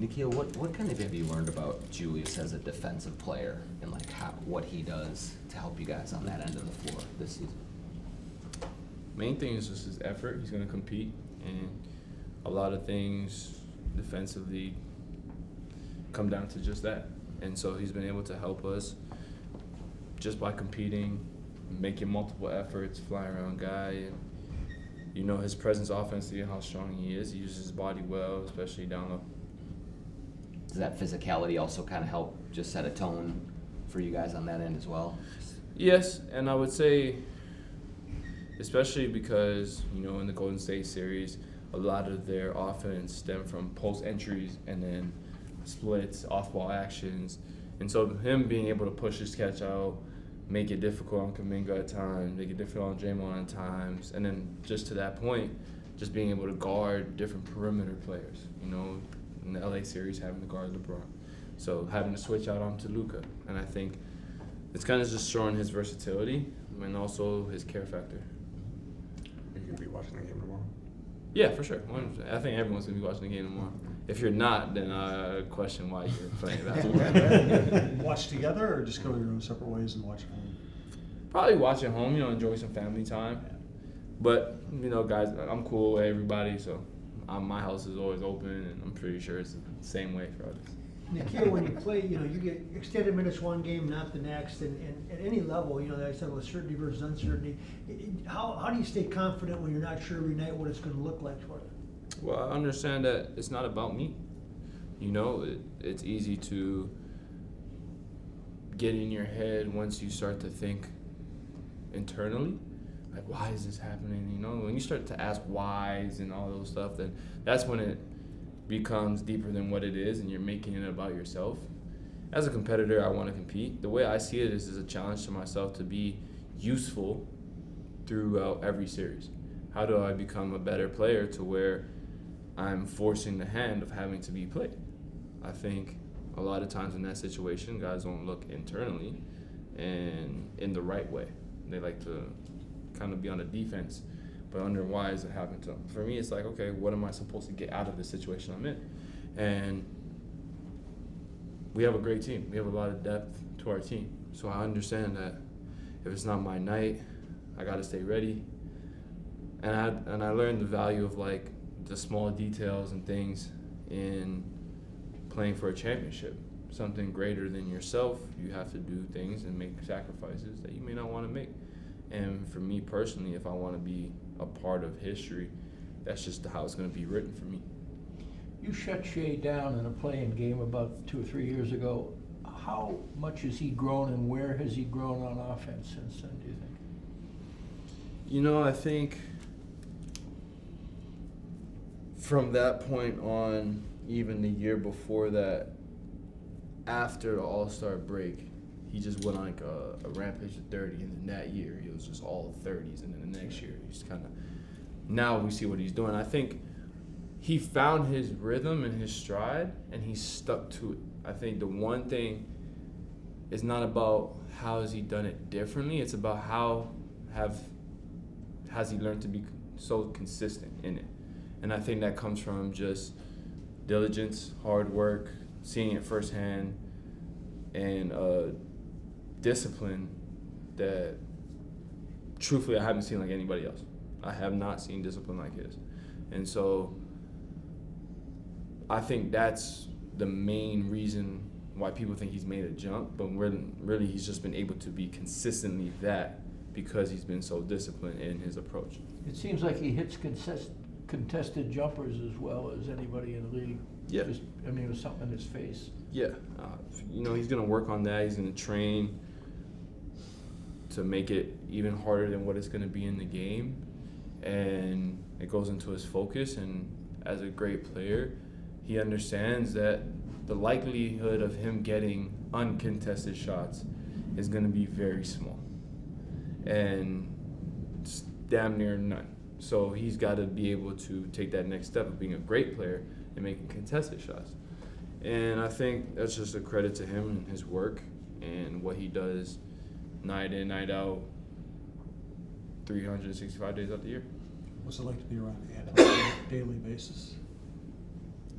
Nickeil, what kind of have you learned about Julius as a defensive player and like what he does to help you guys on that end of the floor this season? Main thing is just his effort. He's going to compete, and a lot of things defensively come down to just that. And so he's been able to help us just by competing, making multiple efforts, flying around guy, and his presence offensively and how strong he is. He uses his body well, especially down low. Does that physicality also kind of help just set a tone for you guys on that end as well? Yes, and I would say, especially because, in the Golden State series, a lot of their offense stemmed from post entries and then splits, off-ball actions. And so him being able to push his catch out, make it difficult on Kuminga at times, make it difficult on Draymond at times, and then just to that point, just being able to guard different perimeter players. In the LA series, having to guard LeBron. So having to switch out onto Luka. And I think it's kind of just showing his versatility and also his care factor. Are you going to be watching the game tomorrow? Yeah, for sure. I think everyone's going to be watching the game tomorrow. If you're not, then I question why you're playing basketball. Watch together or just go your own separate ways and watch at home? Probably watch at home, enjoy some family time. But, guys, I'm cool with everybody, so my house is always open, and I'm pretty sure it's the same way for others. Nickeil, when you play, you get extended minutes one game, not the next, and at any level, I said with certainty versus uncertainty. How do you stay confident when you're not sure every night what it's going to look like for you? Well, I understand that it's not about me. It's easy to get in your head once you start to think internally. Like, why is this happening? When you start to ask whys and all those stuff, then that's when it becomes deeper than what it is and you're making it about yourself. As a competitor, I want to compete. The way I see it is as a challenge to myself to be useful throughout every series. How do I become a better player to where I'm forcing the hand of having to be played? I think a lot of times in that situation, guys don't look internally and in the right way. They like to kind of be on the defense, but wonder why is it happening to them. For me, it's like, okay, what am I supposed to get out of the situation I'm in? And we have a great team. We have a lot of depth to our team. So I understand that if it's not my night, I got to stay ready. And I learned the value of like the small details and things in playing for a championship. Something greater than yourself, you have to do things and make sacrifices that you may not want to make. And for me personally, if I want to be a part of history, that's just how it's going to be written for me. You shut Shea down in a play-in game about 2 or 3 years ago. How much has he grown and where has he grown on offense since then, do you think? I think from that point on, even the year before that, after the All-Star break, he just went on like a rampage of 30, and then that year he was just all 30s, and then the next year he's kind of, now we see what he's doing. I think he found his rhythm and his stride, and he stuck to it. I think the one thing is not about how has he done it differently, it's about how has he learned to be so consistent in it. And I think that comes from just diligence, hard work, seeing it firsthand, and discipline that truthfully I haven't seen like anybody else. I have not seen discipline like his. And so I think that's the main reason why people think he's made a jump, but really he's just been able to be consistently that because he's been so disciplined in his approach. It seems like he hits contested jumpers as well as anybody in the league. Yeah. It was something in his face. Yeah. He's going to work on that. He's going to train to make it even harder than what it's going to be in the game. And it goes into his focus. And as a great player, he understands that the likelihood of him getting uncontested shots is going to be very small. And it's damn near none. So he's got to be able to take that next step of being a great player and making contested shots. And I think that's just a credit to him and his work and what he does night in, night out, 365 days out the year. What's it like to be around Ant on a daily basis?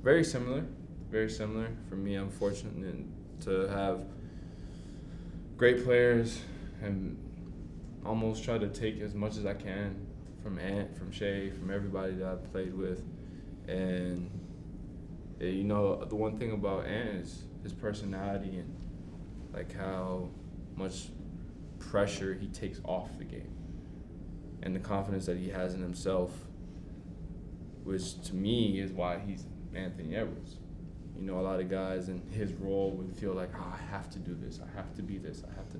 Very similar. very similar. For me, I'm fortunate to have great players and almost try to take as much as I can from Ant, from Shea, from everybody that I've played with. And, you know, the one thing about Ant is his personality and, like, how much pressure he takes off the game and the confidence that he has in himself, which to me is why he's Anthony Edwards. You know, a lot of guys in his role would feel like, oh, I have to do this, I have to be this, I have to.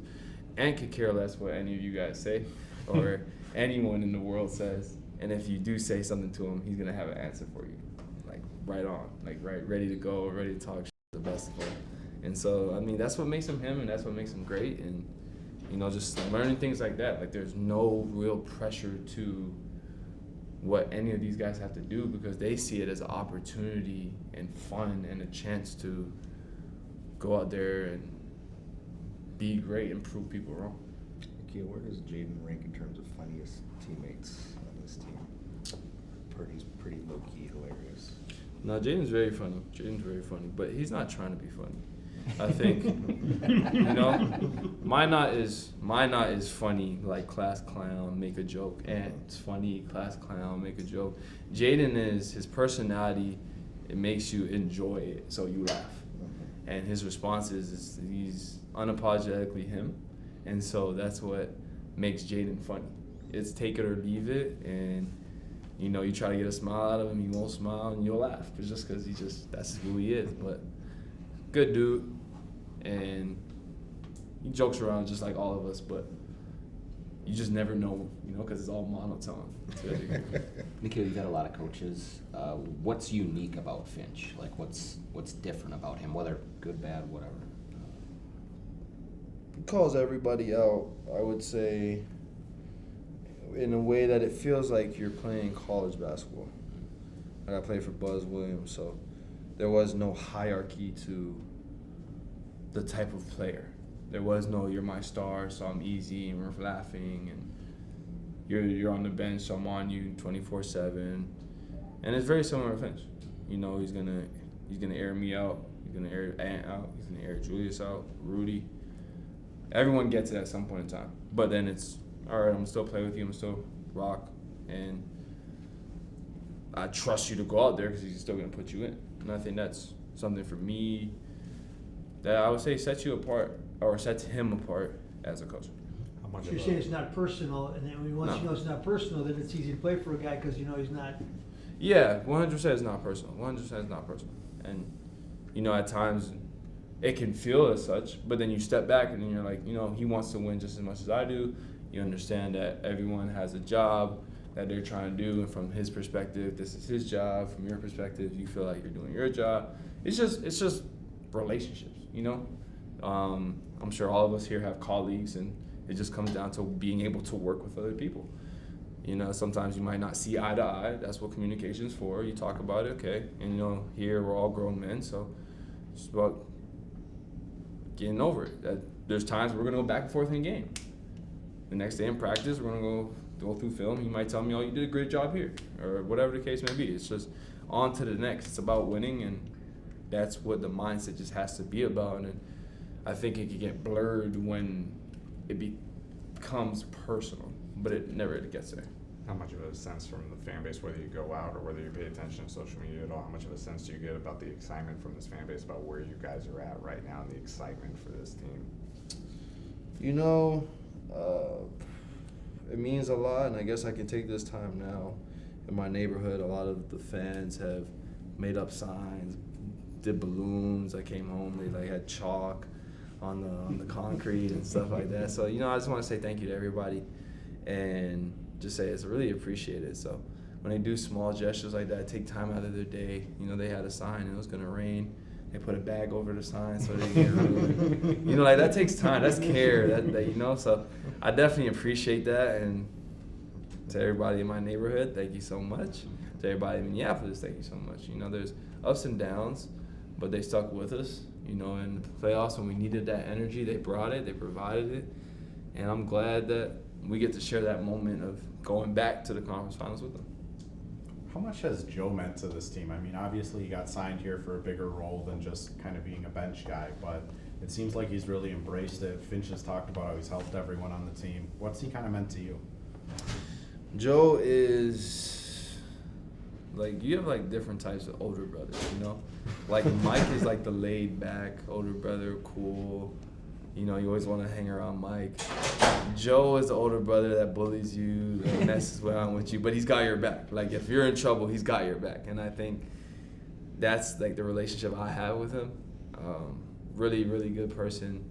Ant could care less what any of you guys say or anyone in the world says. And if you do say something to him, he's going to have an answer for you. Like, right on. Like, right, ready to go, ready to talk shit, the best of him. And so, I mean, that's what makes him him, and that's what makes him great. And, you know, just learning things like that. Like, there's no real pressure to what any of these guys have to do because they see it as an opportunity and fun and a chance to go out there and be great and prove people wrong. Nickeil, where does Jaden rank in terms of funniest teammates on this team? He's pretty low-key hilarious. No, Jaden's very funny. But he's not trying to be funny. I think, you know, my not is funny, like class clown, make a joke. And it's funny, class clown, make a joke. Jaden is, his personality, it makes you enjoy it, so you laugh. And his response is he's unapologetically him. And so that's what makes Jaden funny. It's take it or leave it, and you know, you try to get a smile out of him, he won't smile, and you'll laugh. It's just because that's who he is. But good dude, and he jokes around just like all of us, but you just never know, you know, because it's all monotone. Nickeil, you got a lot of coaches. What's unique about Finch? Like, what's different about him, whether good, bad, whatever? He calls everybody out, I would say, in a way that it feels like you're playing college basketball. Like, I played for Buzz Williams, so there was no hierarchy to the type of player. There was no, you're my star, so I'm easy, and we're laughing, and you're on the bench, so I'm on you 24/7. And it's very similar to Finch. You know, he's gonna air me out, he's gonna air Ant out, he's gonna air Julius out, Rudy. Everyone gets it at some point in time. But then it's, all right, I'm gonna still play with you, I'm still rock, and I trust you to go out there because he's still gonna put you in. And I think that's something for me that I would say sets you apart, or sets him apart as a coach. How much So of you're saying it's not personal, and then once you know it's not personal, then it's easy to play for a guy because you know he's not. Yeah, 100% is not personal. 100% is not personal. And, you know, at times it can feel as such, but then you step back and then you're like, you know, he wants to win just as much as I do. You understand that everyone has a job that they're trying to do, and from his perspective, this is his job. From your perspective, you feel like you're doing your job. It's just relationships, you know? I'm sure all of us here have colleagues, and it just comes down to being able to work with other people. You know, sometimes you might not see eye to eye. That's what communication's for. You talk about it, okay. And, you know, here we're all grown men, so it's about getting over it. There's times we're going to go back and forth in a game. The next day in practice, we're going to go through film. You might tell me, oh, you did a great job here, or whatever the case may be. It's just on to the next. It's about winning, and that's what the mindset just has to be about. And I think it can get blurred when it becomes personal, but it never gets there. How much of a sense from the fan base, whether you go out or whether you pay attention to social media at all, how much of a sense do you get about the excitement from this fan base about where you guys are at right now and the excitement for this team? You know, it means a lot, and I guess I can take this time now. In my neighborhood, a lot of the fans have made up signs, did balloons. I came home, they had chalk on the concrete and stuff like that. So, you know, I just want to say thank you to everybody and just say it's really appreciated. So when they do small gestures like that, take time out of their day. You know, they had a sign and it was going to rain. They put a bag over the sign so they get ruined. You know, like, that takes time. That's care. That you know, so I definitely appreciate that. And to everybody in my neighborhood, thank you so much. To everybody in Minneapolis, thank you so much. You know, there's ups and downs, but they stuck with us. You know, in the playoffs, when we needed that energy, they brought it, they provided it. And I'm glad that we get to share that moment of going back to the conference finals with them. How much has Joe meant to this team? I mean, obviously he got signed here for a bigger role than just kind of being a bench guy, but it seems like he's really embraced it. Finch has talked about how he's helped everyone on the team. What's he kind of meant to you? Joe is Like, you have, like, different types of older brothers, you know? Like, Mike is, like, the laid-back older brother, cool. You know, you always want to hang around Mike. Joe is the older brother that bullies you, that messes around with you, but he's got your back. Like, if you're in trouble, he's got your back. And I think that's, like, the relationship I have with him. Really, really good person.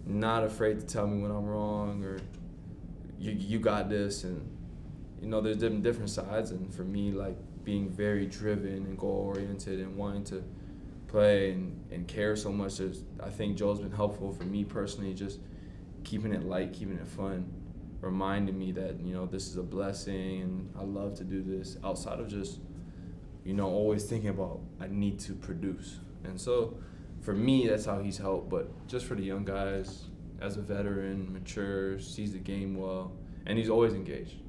Not afraid to tell me when I'm wrong or you got this. And, you know, there's different sides. And for me, like, being very driven and goal-oriented and wanting to play and care so much, I think Joel's been helpful for me personally, just keeping it light, keeping it fun, reminding me that, you know, this is a blessing and I love to do this outside of just, you know, always thinking about I need to produce. And so for me, that's how he's helped. But just for the young guys, as a veteran, mature, sees the game well, and he's always engaged,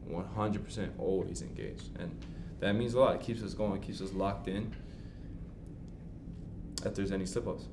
100% always engaged. And that means a lot. It keeps us going, keeps us locked in if there's any slip-ups.